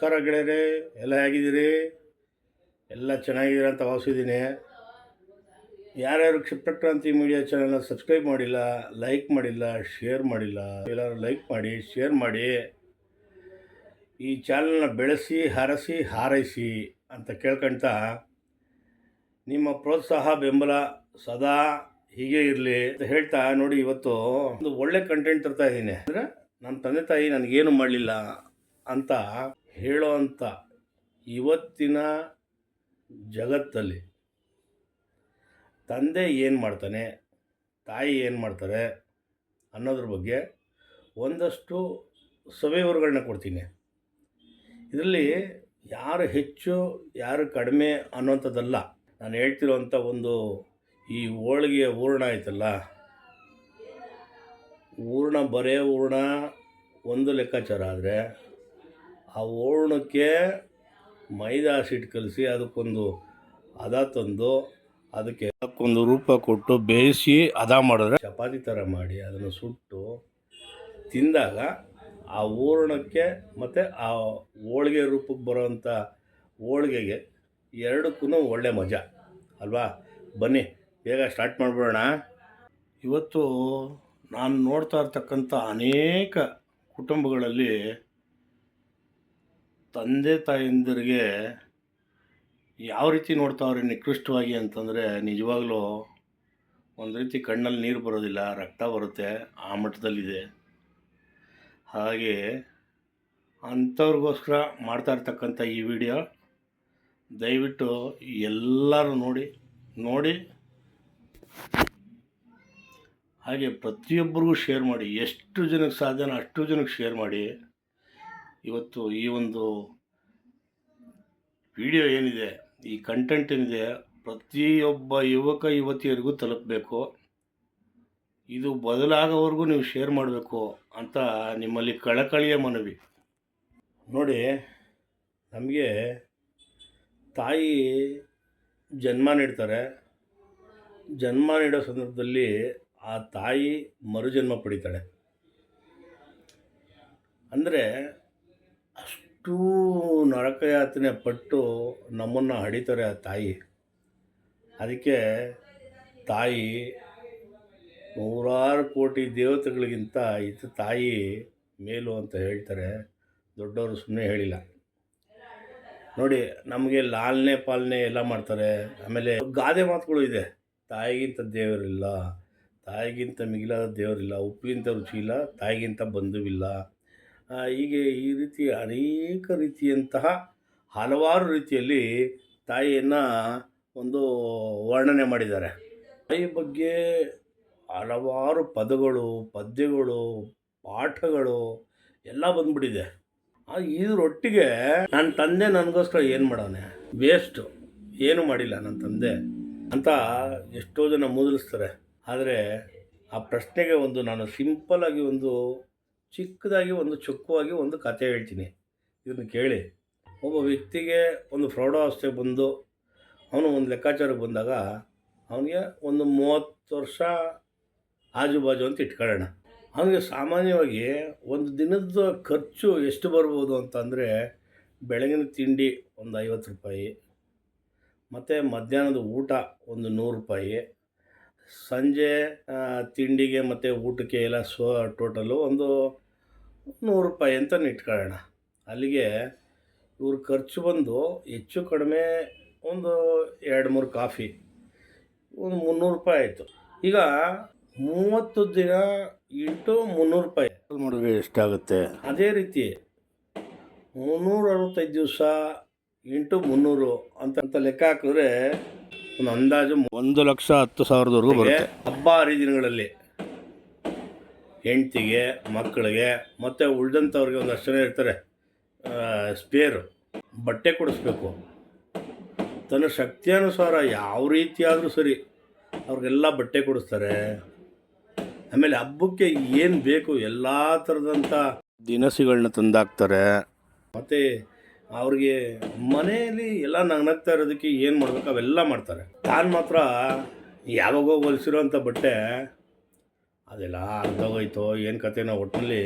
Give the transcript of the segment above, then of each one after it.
ನಮಸ್ಕಾರ ಗೆಳೆಯರೇ, ಎಲ್ಲ ಹೇಗಿದ್ದೀರಿ? ಎಲ್ಲ ಚೆನ್ನಾಗಿದ್ದೀರ ಅಂತ ಭಾವಿಸಿದ್ದೀನಿ. ಯಾರ್ಯಾರು ಕ್ಷಿಪ್ರಕ್ರಾಂತಿ ಮೀಡಿಯಾ ಚಾನಲ್ನ ಸಬ್ಸ್ಕ್ರೈಬ್ ಮಾಡಿಲ್ಲ, ಲೈಕ್ ಮಾಡಿಲ್ಲ, ಶೇರ್ ಮಾಡಿಲ್ಲ, ಎಲ್ಲರೂ ಲೈಕ್ ಮಾಡಿ, ಶೇರ್ ಮಾಡಿ. ಈ ಚಾನಲ್ನ ಬೆಳೆಸಿ, ಹರಸಿ, ಹಾರೈಸಿ ಅಂತ ಕೇಳ್ಕೊಳ್ತಾ, ನಿಮ್ಮ ಪ್ರೋತ್ಸಾಹ ಬೆಂಬಲ ಸದಾ ಹೀಗೆ ಇರಲಿ ಅಂತ ಹೇಳ್ತಾ, ನೋಡಿ ಇವತ್ತು ಒಂದು ಒಳ್ಳೆ ಕಂಟೆಂಟ್ ತರ್ತಾ ಇದ್ದೀನಿ. ಅಂದರೆ ನನ್ನ ತಂದೆ ತಾಯಿ ನನಗೇನು ಮಾಡಲಿಲ್ಲ ಅಂತ ಹೇಳೋ ಅಂಥ ಇವತ್ತಿನ ಜಗತ್ತಲ್ಲಿ ತಂದೆ ಏನು ಮಾಡ್ತಾನೆ, ತಾಯಿ ಏನು ಮಾಡ್ತಾರೆ ಅನ್ನೋದ್ರ ಬಗ್ಗೆ ಒಂದಷ್ಟು ಸವಿವರಗಳನ್ನ ಕೊಡ್ತೀನಿ. ಇದರಲ್ಲಿ ಯಾರು ಹೆಚ್ಚು ಯಾರು ಕಡಿಮೆ ಅನ್ನೋಂಥದ್ದಲ್ಲ. ನಾನು ಹೇಳ್ತಿರೋಂಥ ಒಂದು ಈ ಹೋಳಿಗೆಯ ಹೂರಣ ಆಯ್ತಲ್ಲ, ಹೂರಣ ಬರೇ ಹೂರಣ ಒಂದು ಲೆಕ್ಕಾಚಾರ ಆದರೆ, ಆ ಹೂರಣಕ್ಕೆ ಮೈದಾ ಹಸಿಟ್ಟು ಕಲಿಸಿ ಅದಕ್ಕೊಂದು ಹದ ತಂದು ಅದಕ್ಕೊಂದು ರೂಪ ಕೊಟ್ಟು ಬೇಯಿಸಿ ಹದ ಮಾಡಿದ್ರೆ ಚಪಾತಿ ಥರ ಮಾಡಿ ಅದನ್ನು ಸುಟ್ಟು ತಿಂದಾಗ ಆ ಹೂರಣಕ್ಕೆ ಮತ್ತು ಆ ಹೋಳಿಗೆ ರೂಪಕ್ಕೆ ಬರೋವಂಥ ಹೋಳಿಗೆಗೆ ಎರಡಕ್ಕೂ ಒಳ್ಳೆ ಮಜಾ ಅಲ್ವಾ? ಬನ್ನಿ ಬೇಗ ಸ್ಟಾರ್ಟ್ ಮಾಡಿಬಿಡೋಣ. ಇವತ್ತು ನಾನು ನೋಡ್ತಾ ಇರ್ತಕ್ಕಂಥ ಅನೇಕ ಕುಟುಂಬಗಳಲ್ಲಿ ತಂದೆ ತಾಯಂದಿರಿಗೆ ಯಾವ ರೀತಿ ನೋಡ್ತಾವ್ರೆ ನಿಕೃಷ್ಟವಾಗಿ ಅಂತಂದರೆ, ನಿಜವಾಗ್ಲೂ ಒಂದು ರೀತಿ ಕಣ್ಣಲ್ಲಿ ನೀರು ಬರೋದಿಲ್ಲ, ರಕ್ತ ಬರುತ್ತೆ, ಆ ಮಟ್ಟದಲ್ಲಿದೆ. ಹಾಗೆ ಅಂಥವ್ರಿಗೋಸ್ಕರ ಮಾಡ್ತಾ ಇರ್ತಕ್ಕಂಥ ಈ ವಿಡಿಯೋ ದಯವಿಟ್ಟು ಎಲ್ಲರೂ ನೋಡಿ ಹಾಗೆ ಪ್ರತಿಯೊಬ್ಬರಿಗೂ ಶೇರ್ ಮಾಡಿ. ಎಷ್ಟು ಜನಕ್ಕೆ ಸಾಧ್ಯನೋ ಅಷ್ಟು ಜನಕ್ಕೆ ಶೇರ್ ಮಾಡಿ. ಇವತ್ತು ಈ ಒಂದು ವಿಡಿಯೋ ಏನಿದೆ, ಈ ಕಂಟೆಂಟ್ ಏನಿದೆ, ಪ್ರತಿಯೊಬ್ಬ ಯುವಕ ಯುವತಿಯರಿಗೂ ತಲುಪಬೇಕು. ಇದು ಬದಲಾಗೋವರೆಗೂ ನೀವು ಶೇರ್ ಮಾಡಬೇಕು ಅಂತ ನಿಮ್ಮಲ್ಲಿ ಕಳಕಳಿಯ ಮನವಿ. ನೋಡಿ, ನಮಗೆ ತಾಯಿ ಜನ್ಮ ನೀಡ್ತಾರೆ. ಜನ್ಮ ನೀಡೋ ಸಂದರ್ಭದಲ್ಲಿ ಆ ತಾಯಿ ಮರುಜನ್ಮ ಪಡಿತಾಳೆ. ಅಂದರೆ ಅಷ್ಟು ನರಕಯಾತನೆ ಪಟ್ಟು ನಮ್ಮನ್ನು ಹಡಿತಾರೆ ಆ ತಾಯಿ. ಅದಕ್ಕೆ ತಾಯಿ ನೂರಾರು ಕೋಟಿ ದೇವತೆಗಳಿಗಿಂತ ಇದು ತಾಯಿ ಮೇಲು ಅಂತ ಹೇಳ್ತಾರೆ. ದೊಡ್ಡವರು ಸುಮ್ಮನೆ ಹೇಳಿಲ್ಲ. ನೋಡಿ, ನಮಗೆ ಲಾಲನೆ ಪಾಲನೆ ಎಲ್ಲ ಮಾಡ್ತಾರೆ. ಆಮೇಲೆ ಗಾದೆ ಮಾತುಗಳು ಇದೆ, ತಾಯಿಗಿಂತ ದೇವರಿಲ್ಲ, ತಾಯಿಗಿಂತ ಮಿಗಿಲಾದ ದೇವರಿಲ್ಲ, ಉಪ್ಪಿಗಿಂತ ರುಚಿ ಇಲ್ಲ, ತಾಯಿಗಿಂತ ಬಂಧುವಿಲ್ಲ. ಹೀಗೆ ಈ ರೀತಿ ಅನೇಕ ರೀತಿಯಂತಹ ಹಲವಾರು ರೀತಿಯಲ್ಲಿ ತಾಯಿಯನ್ನು ಒಂದು ವರ್ಣನೆ ಮಾಡಿದ್ದಾರೆ. ತಾಯಿ ಬಗ್ಗೆ ಹಲವಾರು ಪದಗಳು, ಪದ್ಯಗಳು, ಪಾಠಗಳು ಎಲ್ಲ ಬಂದ್ಬಿಟ್ಟಿದೆ. ಇದರೊಟ್ಟಿಗೆ ನನ್ನ ತಂದೆ ನನಗೋಸ್ಕರ ಏನು ಮಾಡೋನೆ, ವೇಸ್ಟು, ಏನು ಮಾಡಿಲ್ಲ ನನ್ನ ತಂದೆ ಅಂತ ಎಷ್ಟೋ ಜನ ಮೂದಲಿಸ್ತಾರೆ. ಆದರೆ ಆ ಪ್ರಶ್ನೆಗೆ ನಾನು ಸಿಂಪಲ್ಲಾಗಿ ಚಿಕ್ಕದಾಗಿ ಚೊಕ್ಕವಾಗಿ ಒಂದು ಕಥೆ ಹೇಳ್ತೀನಿ. ಇದನ್ನು ಕೇಳಿ. ಒಬ್ಬ ವ್ಯಕ್ತಿಗೆ ಒಂದು ಪ್ರೌಢಾವಸ್ಥೆ ಬಂದು ಅವನು ಒಂದು ಲೆಕ್ಕಾಚಾರಕ್ಕೆ ಬಂದಾಗ ಅವನಿಗೆ ಒಂದು 30 ವರ್ಷ ಆಜುಬಾಜು ಅಂತ ಇಟ್ಕೊಳ್ಳೋಣ. ಅವನಿಗೆ ಸಾಮಾನ್ಯವಾಗಿ ಒಂದು ದಿನದ ಖರ್ಚು ಎಷ್ಟು ಬರ್ಬೋದು ಅಂತಂದರೆ, ಬೆಳಗಿನ ತಿಂಡಿ ಒಂದು 50 ರೂಪಾಯಿ, ಮತ್ತು ಮಧ್ಯಾಹ್ನದ ಊಟ ಒಂದು 100 ರೂಪಾಯಿ, ಸಂಜೆ ತಿಂಡಿಗೆ ಮತ್ತು ಊಟಕ್ಕೆ ಎಲ್ಲ ಟೋಟಲು ಒಂದು 100 ರೂಪಾಯಿ ಅಂತ ಇಟ್ಕೊಳ್ಳೋಣ. ಅಲ್ಲಿಗೆ ಇವ್ರ ಖರ್ಚು ಬಂದು ಹೆಚ್ಚು ಕಡಿಮೆ ಒಂದು 2-3 ಕಾಫಿ ಒಂದು 300 ರೂಪಾಯಿ ಆಯಿತು. ಈಗ 30 ದಿನ ಇಂಟು 300 ರೂಪಾಯಿ ಮಾಡಿದ್ರೆ ಎಷ್ಟಾಗುತ್ತೆ? ಅದೇ ರೀತಿ 365 ದಿವಸ ಇಂಟು 300 ಅಂತ ಲೆಕ್ಕ ಹಾಕಿದ್ರೆ ಒಂದು ಅಂದಾಜು 1,10,000 ಬರುತ್ತೆ. ಹಬ್ಬ ಹರಿದಿನಗಳಲ್ಲಿ ಹೆಂಡ್ತಿಗೆ, ಮಕ್ಕಳಿಗೆ ಮತ್ತು ಉಳಿದಂಥವ್ರಿಗೆ ಒಂದಷ್ಟು ಜನ ಇರ್ತಾರೆ ಸ್ಪೇರು, ಬಟ್ಟೆ ಕೊಡಿಸ್ಬೇಕು. ತನ್ನ ಶಕ್ತಿಯಾನುಸಾರ ಯಾವ ರೀತಿಯಾದರೂ ಸರಿ ಅವ್ರಿಗೆಲ್ಲ ಬಟ್ಟೆ ಕೊಡಿಸ್ತಾರೆ. ಆಮೇಲೆ ಹಬ್ಬಕ್ಕೆ ಏನು ಬೇಕು ಎಲ್ಲ ಥರದಂಥ ದಿನಸಿಗಳನ್ನ ತಂದಾಕ್ತಾರೆ. ಮತ್ತು ಅವ್ರಿಗೆ ಮನೆಯಲ್ಲಿ ಎಲ್ಲ ನಗ್ನಗ್ತಾ ಇರೋದಕ್ಕೆ ಏನು ಮಾಡಬೇಕು ಅವೆಲ್ಲ ಮಾಡ್ತಾರೆ. ತಾನು ಮಾತ್ರ ಯಾವಾಗೋ ಹೊಲಿಸಿರೋಂಥ ಬಟ್ಟೆ ಅದೆಲ್ಲ ಅರ್ಧೋಗೋಯ್ತೋ ಏನು ಕಥೆನೋ, ಒಟ್ಟಿನಲ್ಲಿ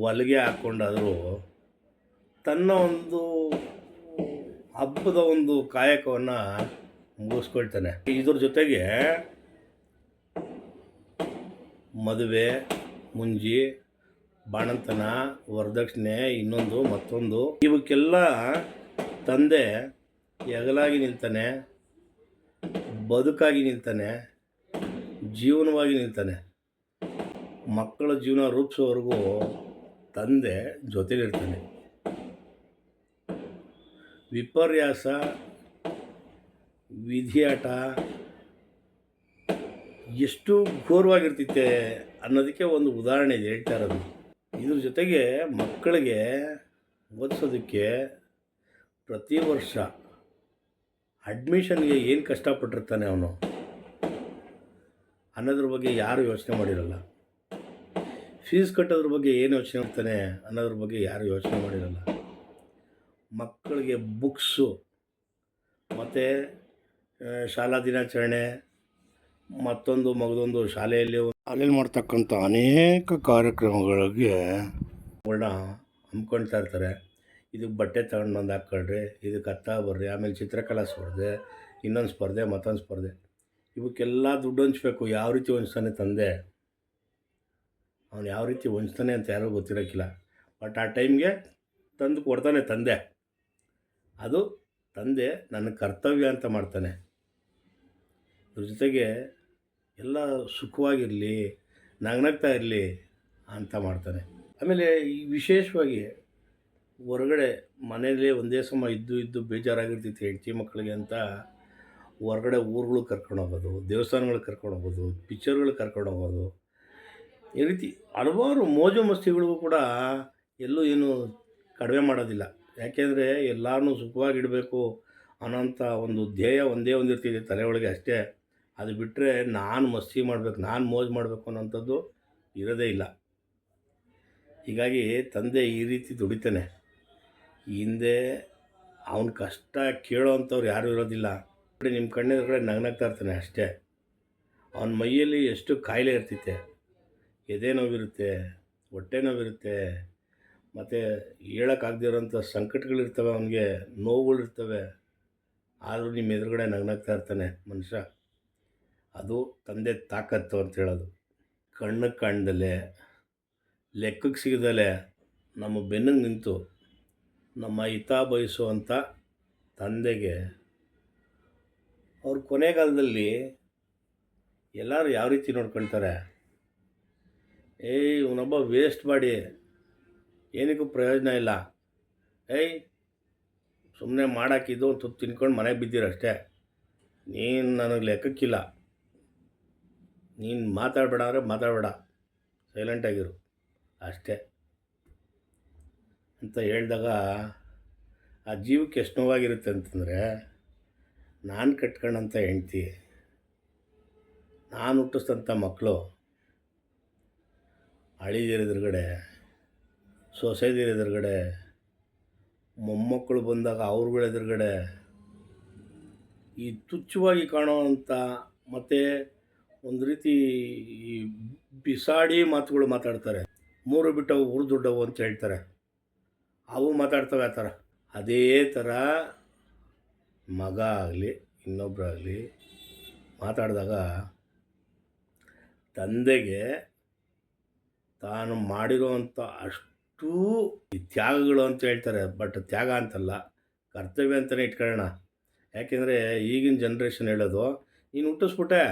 ಹೊಲಿಗೆ ಹಾಕ್ಕೊಂಡಾದರೂ ತನ್ನ ಒಂದು ಹಬ್ಬದ ಒಂದು ಕಾಯಕವನ್ನು ಮುಗಿಸ್ಕೊಳ್ತಾನೆ. ಇದ್ರ ಜೊತೆಗೆ ಮದುವೆ, ಮುಂಜಿ, ಬಾಣಂತನ, ವರದಕ್ಷಿಣೆ, ಇನ್ನೊಂದು ಮತ್ತೊಂದು, ಇವಕ್ಕೆಲ್ಲ ತಂದೆ ಹೆಗಲಾಗಿ ನಿಲ್ತಾನೆ, ಬದುಕಾಗಿ ನಿಲ್ತಾನೆ, ಜೀವನವಾಗಿ ನಿಲ್ತಾನೆ. ಮಕ್ಕಳ ಜೀವನ ರೂಪಿಸೋವರೆಗೂ ತಂದೆ ಜೊತೆಲಿರ್ತಾನೆ. ವಿಪರ್ಯಾಸ, ವಿಧಿಯಾಟ ಎಷ್ಟು ಘೋರವಾಗಿರ್ತೈತೆ ಅನ್ನೋದಕ್ಕೆ ಒಂದು ಉದಾಹರಣೆ ಇದೆ ಹೇಳ್ತಾ ಇರೋದು. ಇದ್ರ ಜೊತೆಗೆ ಮಕ್ಕಳಿಗೆ ಓದಿಸೋದಕ್ಕೆ ಪ್ರತಿ ವರ್ಷ ಅಡ್ಮಿಷನ್ಗೆ ಏನು ಕಷ್ಟಪಟ್ಟಿರ್ತಾನೆ ಅವನು ಅನ್ನೋದ್ರ ಬಗ್ಗೆ ಯಾರೂ ಯೋಚನೆ ಮಾಡಿರಲ್ಲ. ಫೀಸ್ ಕಟ್ಟೋದ್ರ ಬಗ್ಗೆ ಏನು ಯೋಚನೆ ಮಾಡ್ತಾನೆ ಅನ್ನೋದ್ರ ಬಗ್ಗೆ ಯಾರೂ ಯೋಚನೆ ಮಾಡಿರಲ್ಲ. ಮಕ್ಕಳಿಗೆ ಬುಕ್ಸು ಮತ್ತು ಶಾಲಾ ದಿನಾಚರಣೆ, ಮತ್ತೊಂದು ಮಗದೊಂದು ಶಾಲೆಯಲ್ಲಿ ಮಾಡ್ತಕ್ಕಂಥ ಅನೇಕ ಕಾರ್ಯಕ್ರಮಗಳಿಗೆ ಹಮ್ಕೊಳ್ತಾ ಇರ್ತಾರೆ. ಇದಕ್ಕೆ ಬಟ್ಟೆ ತಗೊಂಡು ಬಂದು ಹಾಕ್ಕೊಳ್ರಿ, ಇದಕ್ಕೆ ಹತ್ತ ಬರ್ರಿ, ಆಮೇಲೆ ಚಿತ್ರಕಲಾ ಸ್ಪರ್ಧೆ, ಇನ್ನೊಂದು ಸ್ಪರ್ಧೆ, ಮತ್ತೊಂದು ಸ್ಪರ್ಧೆ, ಇವಕ್ಕೆಲ್ಲ ದುಡ್ಡು ಹಂಚ್ಬೇಕು. ಯಾವ ರೀತಿ ಹೊಂಚ್ತಾನೆ ತಂದೆ, ಅವನು ಯಾವ ರೀತಿ ಹೊಂಚ್ತಾನೆ ಅಂತ ಯಾರೂ ಗೊತ್ತಿರೋಕ್ಕಿಲ್ಲ. ಬಟ್ ಆ ಟೈಮ್ಗೆ ತಂದು ಕೊಡ್ತಾನೆ ತಂದೆ. ಅದು ತಂದೆ ನನ್ನ ಕರ್ತವ್ಯ ಅಂತ ಮಾಡ್ತಾನೆ. ಇದ್ರ ಜೊತೆಗೆ ಎಲ್ಲ ಸುಖವಾಗಿರಲಿ, ನಗ್ನಗ್ತಾ ಇರಲಿ ಅಂತ ಮಾಡ್ತಾನೆ. ಆಮೇಲೆ ಈ ವಿಶೇಷವಾಗಿ ಹೊರಗಡೆ ಮನೆಯಲ್ಲೇ ಒಂದೇ ಸಮ ಇದ್ದು ಬೇಜಾರಾಗಿರ್ತೈತಿ ಹೆಂಡತಿ ಮಕ್ಕಳಿಗೆ ಅಂತ ಹೊರಗಡೆ ಊರುಗಳಿಗೆ ಕರ್ಕೊಂಡು ಹೋಗೋದು, ದೇವಸ್ಥಾನಗಳಿಗೆ ಕರ್ಕೊಂಡು ಹೋಗೋದು, ಪಿಕ್ಚರ್ಗಳಿಗೆ ಕರ್ಕೊಂಡು ಹೋಗೋದು, ಈ ರೀತಿ ಹಲವಾರು ಮೋಜು ಮಸ್ತಿಗಳಿಗೂ ಕೂಡ ಎಲ್ಲೂ ಏನು ಕಡಿಮೆ ಮಾಡೋದಿಲ್ಲ. ಯಾಕೆಂದರೆ ಎಲ್ಲರನ್ನೂ ಸುಖವಾಗಿಡಬೇಕು ಅನ್ನೋಂಥ ಒಂದು ಧ್ಯೇಯ ಒಂದೇ ಒಂದಿರ್ತಿದೆ ತಲೆ ಒಳಗೆ ಅಷ್ಟೇ. ಅದು ಬಿಟ್ಟರೆ ನಾನು ಮಸ್ತಿ ಮಾಡಬೇಕು, ನಾನು ಮೋಜು ಮಾಡಬೇಕು ಅನ್ನೋಂಥದ್ದು ಇರೋದೇ ಇಲ್ಲ. ಹೀಗಾಗಿ ತಂದೆ ಈ ರೀತಿ ದುಡಿತಾನೆ. ಹಿಂದೆ ಅವನ ಕಷ್ಟ ಕೇಳೋ ಅಂಥವ್ರು ಯಾರೂ ಇರೋದಿಲ್ಲ. ನಿಮ್ಮ ಕಣ್ಣೆದುರು ಕಡೆ ನಗ್ನಗ್ತಾ ಇರ್ತಾನೆ ಅಷ್ಟೇ. ಅವನ ಮೈಯಲ್ಲಿ ಎಷ್ಟು ಕಾಯಿಲೆ ಇರ್ತೈತೆ, ಎದೆ ನೋವಿರುತ್ತೆ, ಹೊಟ್ಟೆ ನೋವಿರುತ್ತೆ, ಮತ್ತು ಹೇಳೋಕ್ಕಾಗದಿರೋಂಥ ಸಂಕಟಗಳಿರ್ತವೆ, ಅವನಿಗೆ ನೋವುಗಳಿರ್ತವೆ. ಆದರೂ ನಿಮ್ಮ ಎದುರುಗಡೆ ನಗ್ನಗ್ತಾ ಇರ್ತಾನೆ ಮನುಷ್ಯ. ಅದು ತಂದೆ ತಾಕತ್ತು ಅಂತ ಹೇಳೋದು. ಕಣ್ಣಿಗೆ ಕಾಣ್ದಲೆ, ಲೆಕ್ಕಕ್ಕೆ ಸಿಗದಲೆ ನಮ್ಮ ಬೆನ್ನಿಗೆ ನಿಂತು ನಮ್ಮ ಹಿತ ಬಯಸುವಂಥ ತಂದೆಗೆ ಅವ್ರ ಕೊನೆಗಾಲದಲ್ಲಿ ಎಲ್ಲರೂ ಯಾವ ರೀತಿ ನೋಡ್ಕೊಳ್ತಾರೆ, ಇವನೊಬ್ಬ ವೇಸ್ಟ್ ಮಾಡಿ ಏನಕ್ಕೂ ಪ್ರಯೋಜನ ಇಲ್ಲ, ಸುಮ್ಮನೆ ಮಾಡಾಕಿದ್ದು ಒಂದು ತುತ್ತು ತಿನ್ಕೊಂಡು ಮನೆಗೆ ಬಿದ್ದಿರಷ್ಟೇ, ನೀನು ನನಗೆ ಲೆಕ್ಕಕ್ಕಿಲ್ಲ, ನೀನು ಮಾತಾಡಬೇಡ ಅಂದರೆ ಮಾತಾಡಬೇಡ, ಸೈಲೆಂಟಾಗಿರು ಅಷ್ಟೇ ಅಂತ ಹೇಳಿದಾಗ ಆ ಜೀವಕ್ಕೆ ಎಷ್ಟು ನೋವಾಗಿರುತ್ತೆ ಅಂತಂದರೆ, ನಾನು ಕಟ್ಕೊಂಡಂಥ ಹೆಂಡ್ತಿ, ನಾನು ಹುಟ್ಟಿಸಿದಂಥ ಮಕ್ಕಳು, ಅಳಿದಿರ ಎದುರುಗಡೆ, ಸೊಸೆದಿರ ಎದುರುಗಡೆ, ಮೊಮ್ಮಕ್ಕಳು ಬಂದಾಗ ಅವ್ರುಗಳ ಎದುರುಗಡೆ ಈ ತುಚ್ಛವಾಗಿ ಕಾಣೋವಂಥ ಮತ್ತು ಒಂದು ರೀತಿ ಈ ಬಿಸಾಡಿ ಮಾತುಗಳು ಮಾತಾಡ್ತಾರೆ. ಮೂರು ಬಿಟ್ಟವು ಊರು ದೊಡ್ಡವು ಅಂತ ಹೇಳ್ತಾರೆ, ಅವು ಮಾತಾಡ್ತವೆ ಆ ಥರ. ಅದೇ ಥರ ಮಗ ಆಗಲಿ ಇನ್ನೊಬ್ಬರಾಗಲಿ ಮಾತಾಡಿದಾಗ ತಂದೆಗೆ ತಾನು ಮಾಡಿರೋವಂಥ ಅಷ್ಟೂ ಈ ತ್ಯಾಗಗಳು ಅಂತ ಹೇಳ್ತಾರೆ. ಬಟ್ ತ್ಯಾಗ ಅಂತಲ್ಲ, ಕರ್ತವ್ಯ ಅಂತಲೇ ಇಟ್ಕೊಳ್ಳೋಣ. ಯಾಕೆಂದರೆ ಈಗಿನ ಜನ್ರೇಷನ್ ಹೇಳೋದು, ನೀನು ಹುಟ್ಟಿಸ್ಬಿಟ್ಟೆ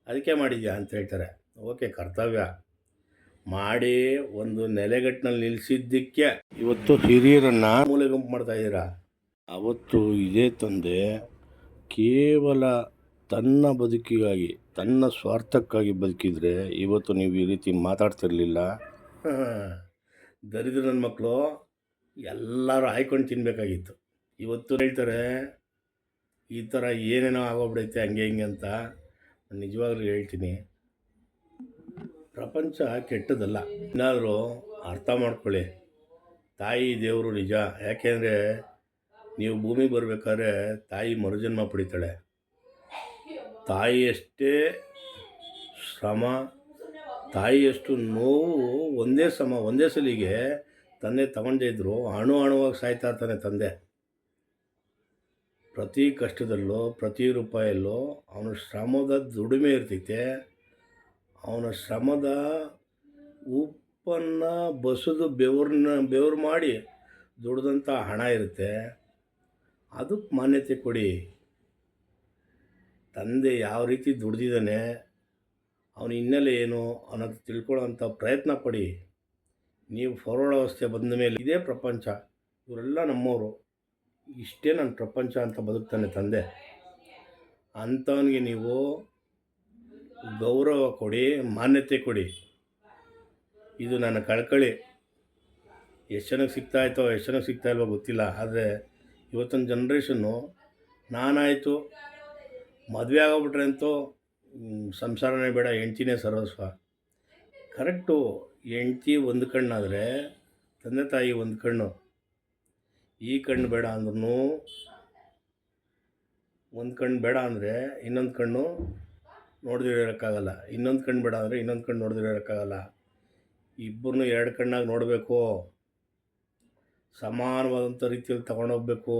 ಅದಕ್ಕೆ ಮಾಡಿದ್ಯಾ ಅಂತ ಹೇಳ್ತಾರೆ. ಓಕೆ, ಕರ್ತವ್ಯ ಮಾಡಿ ಒಂದು ನೆಲೆಗಟ್ಟಿನಲ್ಲಿ ನಿಲ್ಲಿಸಿದ್ದಕ್ಕೆ ಇವತ್ತು ಹಿರಿಯರನ್ನು ಮೂಲೆ ಗುಂಪು ಮಾಡ್ತಾಯಿದ್ದೀರಾ. ಅವತ್ತು ಇದೇ ತಂದೆ ಕೇವಲ ತನ್ನ ಬದುಕಿಗಾಗಿ, ತನ್ನ ಸ್ವಾರ್ಥಕ್ಕಾಗಿ ಬದುಕಿದರೆ ಇವತ್ತು ನೀವು ಈ ರೀತಿ ಮಾತಾಡ್ತಿರಲಿಲ್ಲ. ದರಿದ್ರ ನನ್ನ ಮಕ್ಕಳು ಎಲ್ಲರೂ ಆಯ್ಕೊಂಡು ತಿನ್ನಬೇಕಾಗಿತ್ತು. ಇವತ್ತು ಹೇಳ್ತಾರೆ ಈ ಥರ ಏನೇನೋ ಆಗೋಗ್ಬಿಡೈತೆ ಹಂಗೆ ಹಿಂಗೆ ಅಂತ. ನಿಜವಾಗ್ಲೂ ಹೇಳ್ತೀನಿ, ಪ್ರಪಂಚ ಕೆಟ್ಟದಲ್ಲ. ಏನಾದರೂ ಅರ್ಥ ಮಾಡ್ಕೊಳ್ಳಿ, ತಾಯಿ ದೇವರು ನಿಜ. ಯಾಕೆಂದರೆ ನೀವು ಭೂಮಿಗೆ ಬರಬೇಕಾದ್ರೆ ತಾಯಿ ಮರುಜನ್ಮ ಪಡಿತಾಳೆ. ತಾಯಿಯಷ್ಟೇ ಶ್ರಮ, ತಾಯಿಯಷ್ಟು ನೋವು ಒಂದೇ ಸಲಿಗೆ ತಂದೆ ತಗೊಂಡೇ ಇದ್ದರು ಅಣುವಾಗಿ ಸಾಯ್ತಾ ಇರ್ತಾನೆ ತಂದೆ. ಪ್ರತಿ ಕಷ್ಟದಲ್ಲೂ ಪ್ರತಿ ರೂಪಾಯಲ್ಲೂ ಅವನ ಶ್ರಮದ ದುಡಿಮೆ ಇರ್ತೈತೆ. ಅವನ ಶ್ರಮದ ಉಪ್ಪನ್ನು ಬಸಿದು ಬೆವರು ಮಾಡಿ ದುಡ್ದಂಥ ಹಣ ಇರುತ್ತೆ. ಅದಕ್ಕೆ ಮಾನ್ಯತೆ ಕೊಡಿ. ತಂದೆ ಯಾವ ರೀತಿ ದುಡ್ದಿದ್ದಾನೆ, ಅವನ ಹಿನ್ನೆಲೆ ಏನು ಅನ್ನೋದು ತಿಳ್ಕೊಳ್ಳೋಂಥ ಪ್ರಯತ್ನ ಪಡಿ. ನೀವು ಪ್ರೌಢಾವಸ್ಥೆ ಬಂದ ಮೇಲೆ ಇದೇ ಪ್ರಪಂಚ, ಇವರೆಲ್ಲ ನಮ್ಮವರು, ಇಷ್ಟೇ ನನ್ನ ಪ್ರಪಂಚ ಅಂತ ಬದುಕ್ತಾನೆ ತಂದೆ. ಅಂಥವನಿಗೆ ನೀವು ಗೌರವ ಕೊಡಿ, ಮಾನ್ಯತೆ ಕೊಡಿ. ಇದು ನನ್ನ ಕಳಕಳಿ. ಎಷ್ಟು ಜನಕ್ಕೆ ಸಿಗ್ತಾಯಿತ್ತೋ ಎಷ್ಟು ಜನಕ್ಕೆ ಸಿಗ್ತಾ ಇಲ್ವೋ ಗೊತ್ತಿಲ್ಲ. ಆದರೆ ಇವತ್ತಿನ ಜನ್ರೇಷನ್ನು ನಾನಾಯಿತು ಮದುವೆ ಆಗೋಗ್ಬಿಟ್ರೆ ಅಂತೂ ಸಂಸಾರನೇ ಬೇಡ, ಹೆಂಡ್ತಿನೇ ಸರ್ವಸ್ವ. ಕರೆಕ್ಟು. ಹೆಂಡ್ತಿ ಒಂದು ಕಣ್ಣಾದರೆ ತಂದೆ ತಾಯಿ ಒಂದು ಕಣ್ಣು. ಈ ಕಣ್ಣು ಬೇಡ ಅಂದ್ರೂ ಒಂದು ಕಣ್ಣು ಬೇಡ ಅಂದರೆ ಇನ್ನೊಂದು ಕಣ್ಣು ನೋಡ್ದಿರೋ ಇರೋಕ್ಕಾಗಲ್ಲ. ಇನ್ನೊಂದು ಕಣ್ಣು ಬೇಡ ಅಂದರೆ ಇನ್ನೊಂದು ಕಣ್ಣು ನೋಡ್ದಿರೋ ಇರೋಕ್ಕಾಗಲ್ಲ. ಇಬ್ಬರನ್ನೂ ಎರಡು ಕಣ್ಣಾಗಿ ನೋಡಬೇಕು. ಸಮಾನವಾದಂಥ ರೀತಿಯಲ್ಲಿ ತಗೊಂಡೋಗ್ಬೇಕು.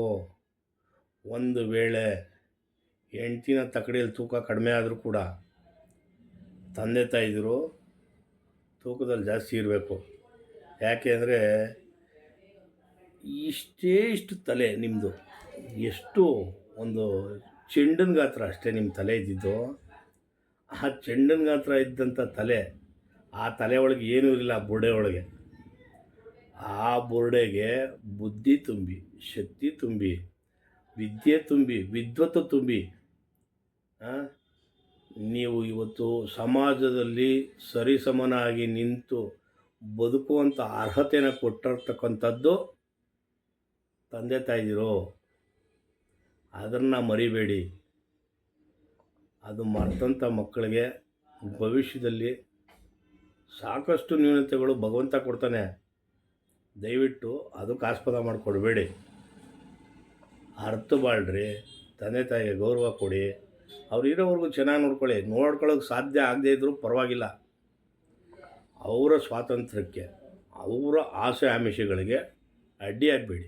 ಒಂದು ವೇಳೆ ಹೆಂಡ್ತಿನ ತಕ್ಕಡಿಯಲ್ಲಿ ತೂಕ ಕಡಿಮೆ ಆದರೂ ಕೂಡ ತಂದೆ ತಾಯಿದ್ರು ತೂಕದಲ್ಲಿ ಜಾಸ್ತಿ ಇರಬೇಕು. ಯಾಕೆ ಅಂದರೆ ಇಷ್ಟು ತಲೆ ನಿಮ್ಮದು, ಎಷ್ಟು ಒಂದು ಚೆಂಡಿನ ಗಾತ್ರ ಅಷ್ಟೇ ನಿಮ್ಮ ತಲೆ ಇದ್ದಿದ್ದು. ಆ ಚೆಂಡಿನ ಗಾತ್ರ ಇದ್ದಂಥ ತಲೆ, ಆ ತಲೆ ಒಳಗೆ ಏನೂ ಇರಲಿಲ್ಲ. ಆ ಬುರುಡೆ ಒಳಗೆ, ಆ ಬುರುಡೆಗೆ ಬುದ್ಧಿ ತುಂಬಿ, ಶಕ್ತಿ ತುಂಬಿ, ವಿದ್ಯೆ ತುಂಬಿ, ವಿದ್ವತ್ತು ತುಂಬಿ ನೀವು ಇವತ್ತು ಸಮಾಜದಲ್ಲಿ ಸರಿಸಮನಾಗಿ ನಿಂತು ಬದುಕುವಂಥ ಅರ್ಹತೆನ ಕೊಟ್ಟಿರ್ತಕ್ಕಂಥದ್ದು ತಂದೆ ತಾಯಿದಿರು. ಅದನ್ನು ಮರಿಬೇಡಿ. ಅದು ಮರೆತಂಥ ಮಕ್ಕಳಿಗೆ ಭವಿಷ್ಯದಲ್ಲಿ ಸಾಕಷ್ಟು ನ್ಯೂನತೆಗಳು ಭಗವಂತ ಕೊಡ್ತಾನೆ. ದಯವಿಟ್ಟು ಅದಕ್ಕೆ ಆಸ್ಪದ ಮಾಡಿಕೊಡ್ಬೇಡಿ. ಅರ್ಥ ಬಾಳ್ರಿ. ತಂದೆ ತಾಯಿಗೆ ಗೌರವ ಕೊಡಿ. ಅವ್ರು ಇರೋವರೆಗೂ ಚೆನ್ನಾಗಿ ನೋಡ್ಕೊಳ್ಳೋಕೆ ಸಾಧ್ಯ ಆಗದೇ ಇದ್ದರೂ ಪರವಾಗಿಲ್ಲ. ಅವರ ಸ್ವಾತಂತ್ರ್ಯಕ್ಕೆ, ಅವರ ಆಸೆ ಆಮಿಷಗಳಿಗೆ ಅಡ್ಡಿಯಾಗಬೇಡಿ.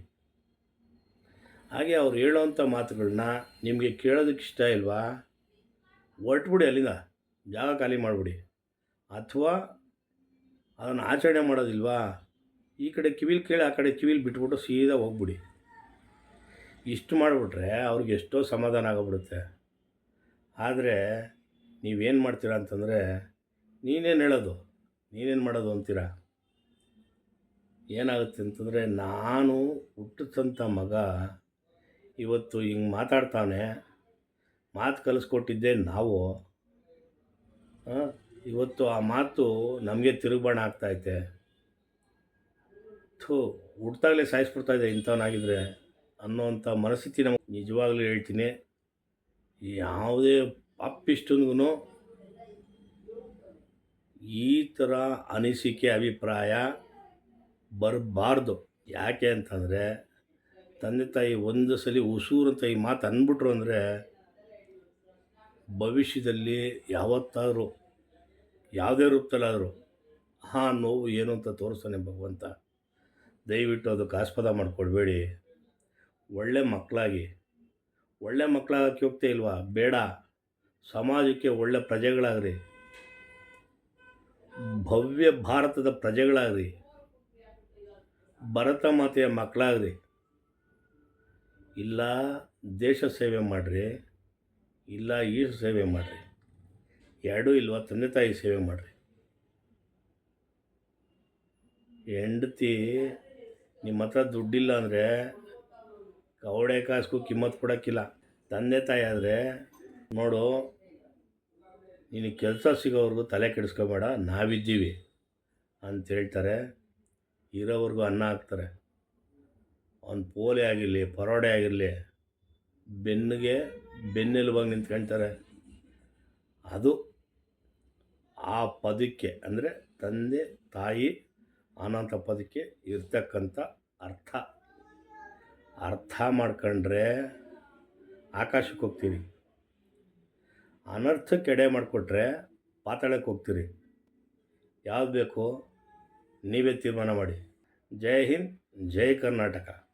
ಹಾಗೆ ಅವ್ರು ಹೇಳೋವಂಥ ಮಾತುಗಳನ್ನ ನಿಮಗೆ ಕೇಳೋದಕ್ಕೆ ಇಷ್ಟ ಇಲ್ವಾ, ಹೊರಟ್ಬಿಡಿ, ಅಲ್ಲಿಂದ ಜಾಗ ಖಾಲಿ ಮಾಡಿಬಿಡಿ. ಅಥವಾ ಅದನ್ನು ಆಚರಣೆ ಮಾಡೋದಿಲ್ವಾ, ಈ ಕಡೆ ಕಿವಿಲಿ ಕೇಳಿ ಆ ಕಡೆ ಕಿವಿಲಿ ಬಿಟ್ಬಿಟ್ಟು ಸೀದಾ ಹೋಗ್ಬಿಡಿ. ಇಷ್ಟು ಮಾಡಿಬಿಟ್ರೆ ಅವ್ರಿಗೆ ಎಷ್ಟೋ ಸಮಾಧಾನ ಆಗೋಗ್ಬಿಡುತ್ತೆ. ಆದರೆ ನೀವೇನು ಮಾಡ್ತೀರಾ ಅಂತಂದರೆ, ನೀನೇನು ಹೇಳೋದು, ನೀನೇನು ಮಾಡೋದು ಅಂತೀರ. ಏನಾಗುತ್ತೆ ಅಂತಂದರೆ, ನಾನು ಹುಟ್ಟಿದಂಥ ಮಗ ಇವತ್ತು ಹಿಂಗೆ ಮಾತಾಡ್ತಾನೆ, ಮಾತು ಕಲಿಸ್ಕೊಟ್ಟಿದ್ದೆ ನಾವು. ಇವತ್ತು ಆ ಮಾತು ನಮಗೆ ತಿರುಗ್ಬಾಣ ಆಗ್ತಾಯಿದೆ. ಹುಟ್ಟಾಗಲೇ ಸಾಯಿಸ್ಬಿಡ್ತಾಯಿದೆ ಇಂಥವನಾಗಿದ್ದರೆ ಅನ್ನೋವಂಥ ಮನಸ್ಥಿತಿ ನಮಗೆ. ನಿಜವಾಗ್ಲೂ ಹೇಳ್ತೀನಿ, ಯಾವುದೇ ಪಾಪಿಷ್ಟನಿಗೂ ಈ ಥರ ಅನಿಸಿಕೆ ಅಭಿಪ್ರಾಯ ಬರಬಾರ್ದು. ಯಾಕೆ ಅಂತಂದರೆ, ತಂದೆ ತಾಯಿ ಒಂದು ಸಲ ಉಸೂರಂತ ಈ ಮಾತು ಅಂದ್ಬಿಟ್ರು ಅಂದರೆ ಭವಿಷ್ಯದಲ್ಲಿ ಯಾವತ್ತಾದರೂ ಯಾವುದೇ ರೂಪದಲ್ಲಾದರೂ ಆ ನೋವು ಏನು ಅಂತ ತೋರಿಸ್ತಾನೆ ಭಗವಂತ. ದಯವಿಟ್ಟು ಅದಕ್ಕೆ ಆಸ್ಪದ ಮಾಡಿಕೊಡ್ಬೇಡಿ. ಒಳ್ಳೆ ಮಕ್ಕಳಾಗಿ, ಒಳ್ಳೆ ಮಕ್ಕಳಾಗಕ್ಕೆ ಹೋಗ್ತಾ ಇಲ್ವಾ, ಬೇಡ. ಸಮಾಜಕ್ಕೆ ಒಳ್ಳೆ ಪ್ರಜೆಗಳಾಗ್ರಿ, ಭವ್ಯ ಭಾರತದ ಪ್ರಜೆಗಳಾಗ್ರಿ, ಭರತ ಮಾತೆಯ ಮಕ್ಕಳಾಗ್ರಿ. ಇಲ್ಲ ದೇಶ ಸೇವೆ ಮಾಡಿರಿ, ಇಲ್ಲ ಈಶ ಸೇವೆ ಮಾಡಿರಿ. ಎರಡೂ ಇಲ್ವಾ, ತಂದೆ ತಾಯಿ ಸೇವೆ ಮಾಡಿರಿ. ಹೆಂಡತಿ ನಿಮ್ಮ ಹತ್ರ ದುಡ್ಡಿಲ್ಲ ಅಂದರೆ ಕವಡೆ ಕಾಸಿಗೂ ಕಿಮ್ಮತ್ತು ಕೊಡೋಕ್ಕಿಲ್ಲ. ತಂದೆ ತಾಯಿ ಆದರೆ, ನೋಡು ನಿನಗೆ ಕೆಲಸ ಸಿಗೋವರೆಗೂ ತಲೆ ಕೆಡಿಸ್ಕೋಬೇಡ, ನಾವಿದ್ದೀವಿ ಅಂತ ಹೇಳ್ತಾರೆ. ಇರೋವರೆಗೂ ಅನ್ನ ಹಾಕ್ತಾರೆ. ಅವ್ನು ಪೋಲೆ ಆಗಿರಲಿ, ಪರೋಡೆ ಆಗಿರಲಿ, ಬೆನ್ನಿಗೆ ಬೆನ್ನೆಲುಬಾಗಿ ನಿಂತ್ಕೊಳ್ತಾರೆ. ಅದು ಆ ಪದಕ್ಕೆ ಅಂದರೆ ತಂದೆ ತಾಯಿ ಅನ್ನೋಂಥ ಪದಕ್ಕೆ ಇರ್ತಕ್ಕಂಥ ಅರ್ಥ ಮಾಡ್ಕೊಂಡ್ರೆ ಆಕಾಶಕ್ಕೆ ಹೋಗ್ತೀರಿ. ಅನರ್ಥಕ್ಕೆ ಎಡೆ ಮಾಡಿಕೊಟ್ರೆ ಪಾತಾಳಕ್ಕೆ ಹೋಗ್ತೀರಿ. ಯಾವ್ದು ಬೇಕು ನೀವೇ ತೀರ್ಮಾನ ಮಾಡಿ. ಜೈ ಹಿಂದ್, ಜೈ ಕರ್ನಾಟಕ.